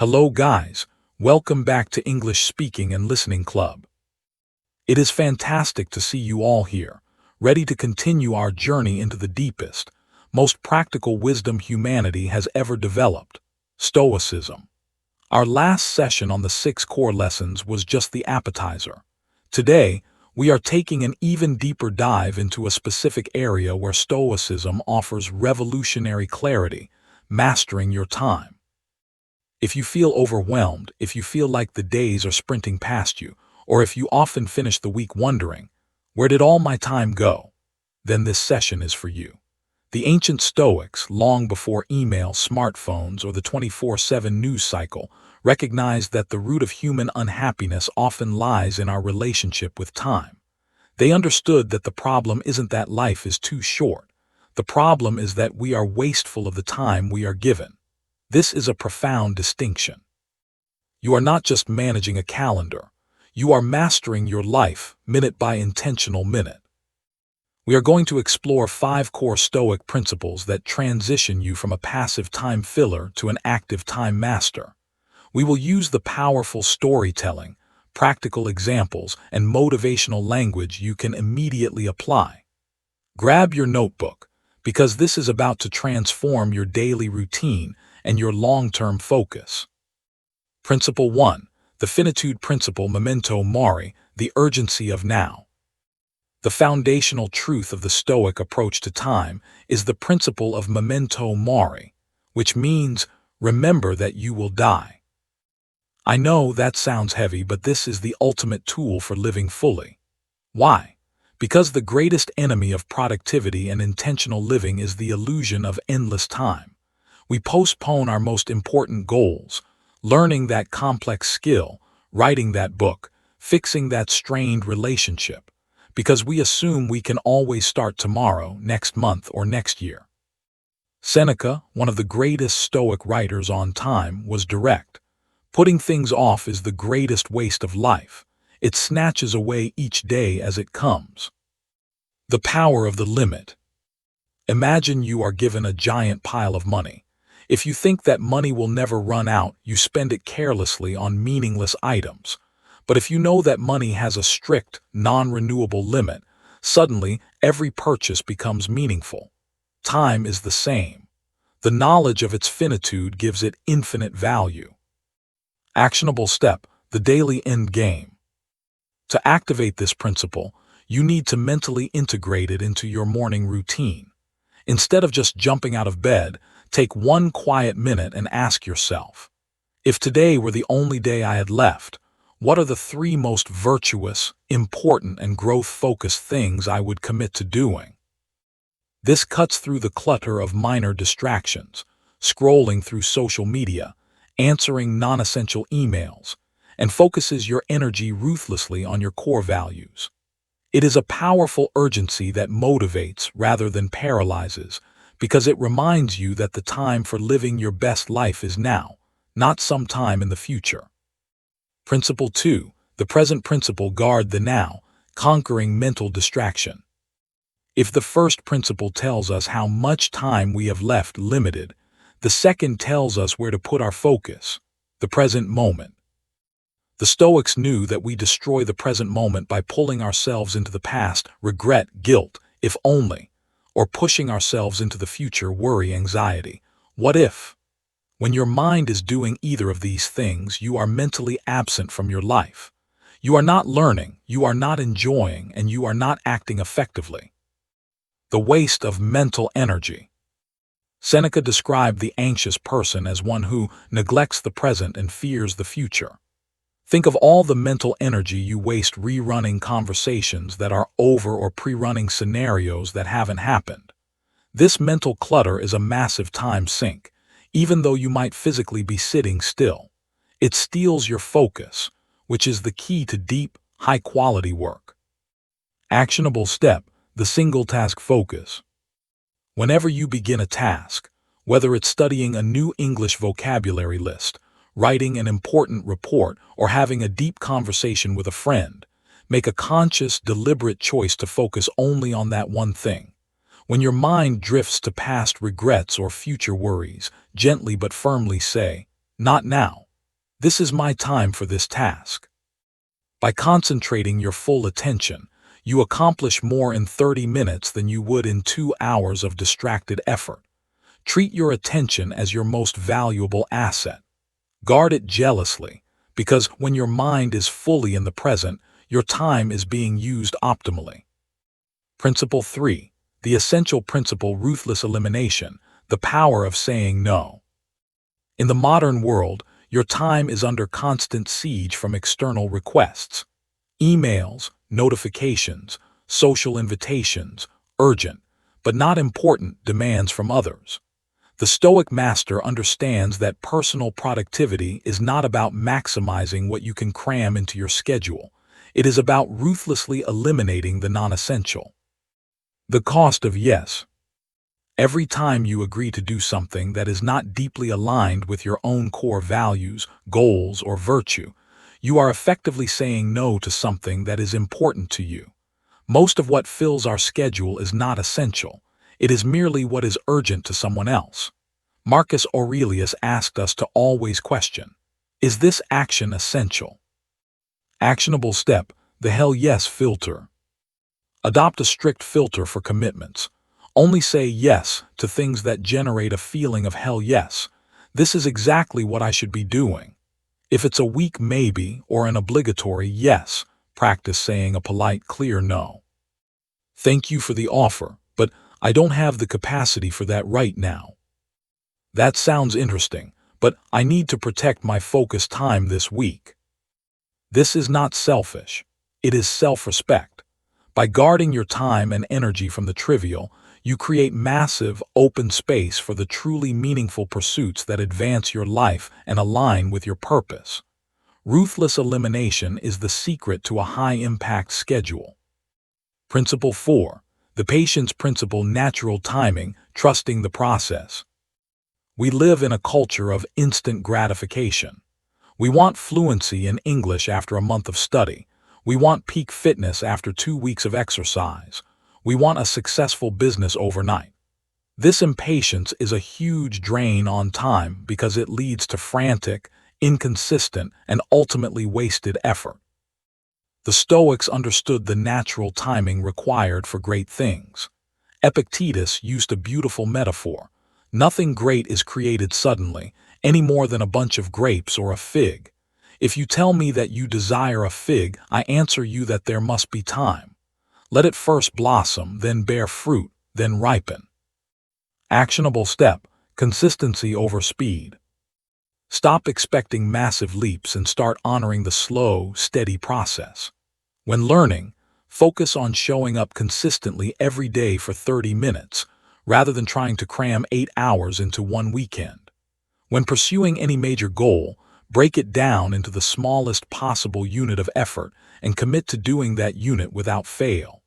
Hello guys, welcome back to English Speaking and Listening Club. It is fantastic to see you all here, ready to continue our journey into the deepest, most practical wisdom humanity has ever developed, Stoicism. Our last session on the 6 core lessons was just the appetizer. Today, we are taking an even deeper dive into a specific area where Stoicism offers revolutionary clarity, mastering your time. If you feel overwhelmed, if you feel like the days are sprinting past you, or if you often finish the week wondering, where did all my time go? Then this session is for you. The ancient Stoics, long before email, smartphones, or the 24/7 news cycle, recognized that the root of human unhappiness often lies in our relationship with time. They understood that the problem isn't that life is too short. The problem is that we are wasteful of the time we are given. This is a profound distinction. You are not just managing a calendar. You are mastering your life, minute by intentional minute. We are going to explore 5 core Stoic principles that transition you from a passive time filler to an active time master. We will use the powerful storytelling, practical examples, and motivational language you can immediately apply. Grab your notebook, because this is about to transform your daily routine and your long-term focus. Principle 1. The finitude principle, memento mori, the urgency of now. The foundational truth of the Stoic approach to time is the principle of memento mori, which means remember that you will die. I know that sounds heavy, but this is the ultimate tool for living fully. Why? Because the greatest enemy of productivity and intentional living is the illusion of endless time. We postpone our most important goals, learning that complex skill, writing that book, fixing that strained relationship, because we assume we can always start tomorrow, next month, or next year. Seneca, one of the greatest Stoic writers on time, was direct. Putting things off is the greatest waste of life. It snatches away each day as it comes. The power of the limit. Imagine you are given a giant pile of money. If you think that money will never run out, you spend it carelessly on meaningless items. But if you know that money has a strict, non-renewable limit, suddenly every purchase becomes meaningful. Time is the same. The knowledge of its finitude gives it infinite value. Actionable step, the daily end game. To activate this principle, you need to mentally integrate it into your morning routine. Instead of just jumping out of bed, take 1 quiet minute and ask yourself, if today were the only day I had left, what are the 3 most virtuous, important, and growth-focused things I would commit to doing? This cuts through the clutter of minor distractions, scrolling through social media, answering non-essential emails, and focuses your energy ruthlessly on your core values. It is a powerful urgency that motivates rather than paralyzes, because it reminds you that the time for living your best life is now, not sometime in the future. Principle 2. The present principle, guard the now, conquering mental distraction. If the first principle tells us how much time we have left limited, the second tells us where to put our focus, the present moment. The Stoics knew that we destroy the present moment by pulling ourselves into the past, regret, guilt, if only, or pushing ourselves into the future, worry, anxiety. What if? When your mind is doing either of these things, you are mentally absent from your life. You are not learning, you are not enjoying, and you are not acting effectively. The waste of mental energy. Seneca described the anxious person as one who neglects the present and fears the future. Think of all the mental energy you waste rerunning conversations that are over or pre-running scenarios that haven't happened. This mental clutter is a massive time sink, even though you might physically be sitting still. It steals your focus, which is the key to deep, high-quality work. Actionable step, the single-task focus. Whenever you begin a task, whether it's studying a new English vocabulary list, writing an important report, or having a deep conversation with a friend, make a conscious, deliberate choice to focus only on that one thing. When your mind drifts to past regrets or future worries, gently but firmly say, "Not now," This is my time for this task. By concentrating your full attention, you accomplish more in 30 minutes than you would in 2 hours of distracted effort. Treat your attention as your most valuable asset. Guard it jealously, because when your mind is fully in the present, your time is being used optimally. Principle 3. The essential principle: ruthless elimination, the power of saying no. In the modern world, your time is under constant siege from external requests. Emails, notifications, social invitations, urgent, but not important demands from others. The Stoic master understands that personal productivity is not about maximizing what you can cram into your schedule. It is about ruthlessly eliminating the non-essential. The cost of yes. Every time you agree to do something that is not deeply aligned with your own core values, goals, or virtue, you are effectively saying no to something that is important to you. Most of what fills our schedule is not essential. It is merely what is urgent to someone else. Marcus Aurelius asked us to always question, is this action essential? Actionable step: the hell yes filter. Adopt a strict filter for commitments. Only say yes to things that generate a feeling of hell yes. This is exactly what I should be doing. If it's a weak maybe or an obligatory yes, practice saying a polite, clear no. Thank you for the offer, but I don't have the capacity for that right now. That sounds interesting, but I need to protect my focus time this week. This is not selfish. It is self-respect. By guarding your time and energy from the trivial, you create massive, open space for the truly meaningful pursuits that advance your life and align with your purpose. Ruthless elimination is the secret to a high-impact schedule. Principle 4. The patience principle: natural timing, trusting the process. We live in a culture of instant gratification. We want fluency in English after a month of study. We want peak fitness after 2 weeks of exercise. We want a successful business overnight. This impatience is a huge drain on time because it leads to frantic, inconsistent, and ultimately wasted effort. The Stoics understood the natural timing required for great things. Epictetus used a beautiful metaphor. Nothing great is created suddenly, any more than a bunch of grapes or a fig. If you tell me that you desire a fig, I answer you that there must be time. Let it first blossom, then bear fruit, then ripen. Actionable step: consistency over speed. Stop expecting massive leaps and start honoring the slow, steady process. When learning, focus on showing up consistently every day for 30 minutes, rather than trying to cram 8 hours into one weekend. When pursuing any major goal, break it down into the smallest possible unit of effort and commit to doing that unit without fail.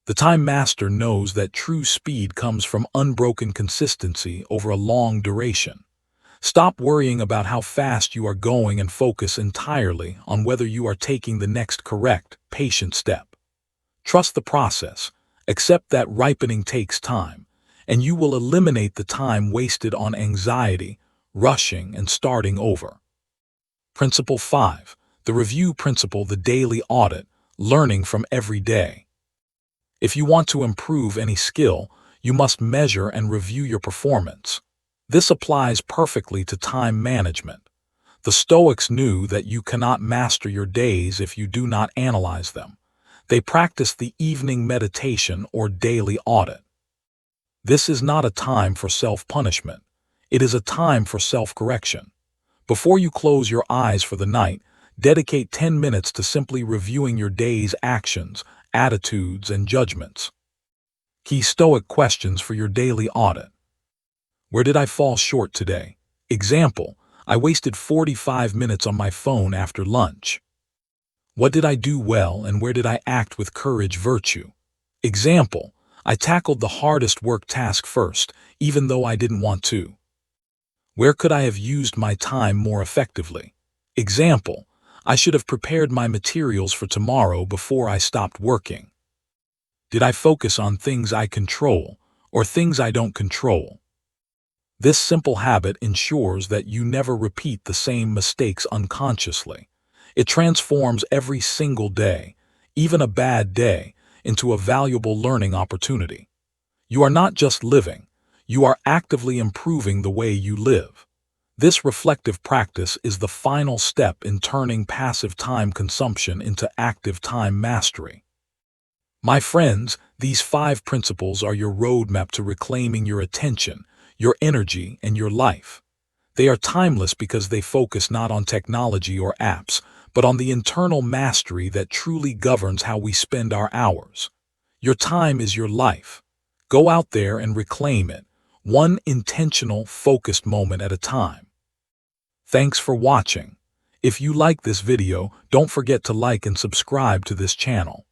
The time master knows that true speed comes from unbroken consistency over a long duration. Stop worrying about how fast you are going and focus entirely on whether you are taking the next correct, patient step. Trust the process, accept that ripening takes time, and you will eliminate the time wasted on anxiety, rushing, and starting over. Principle 5. The review principle: the daily audit, learning from every day. If you want to improve any skill, you must measure and review your performance. This applies perfectly to time management. The Stoics knew that you cannot master your days if you do not analyze them. They practiced the evening meditation or daily audit. This is not a time for self-punishment. It is a time for self-correction. Before you close your eyes for the night, dedicate 10 minutes to simply reviewing your day's actions, attitudes, and judgments. Key Stoic questions for your daily audit. Where did I fall short today? Example: I wasted 45 minutes on my phone after lunch. What did I do well and where did I act with courage, virtue? Example: I tackled the hardest work task first, even though I didn't want to. Where could I have used my time more effectively? Example: I should have prepared my materials for tomorrow before I stopped working. Did I focus on things I control or things I don't control? This simple habit ensures that you never repeat the same mistakes unconsciously. It transforms every single day, even a bad day, into a valuable learning opportunity. You are not just living, you are actively improving the way you live. This reflective practice is the final step in turning passive time consumption into active time mastery. My friends, these 5 principles are your roadmap to reclaiming your attention, your energy, and your life. They are timeless because they focus not on technology or apps, but on the internal mastery that truly governs how we spend our hours. Your time is your life. Go out there and reclaim it, one intentional, focused moment at a time. Thanks for watching. If you like this video, don't forget to like and subscribe to this channel.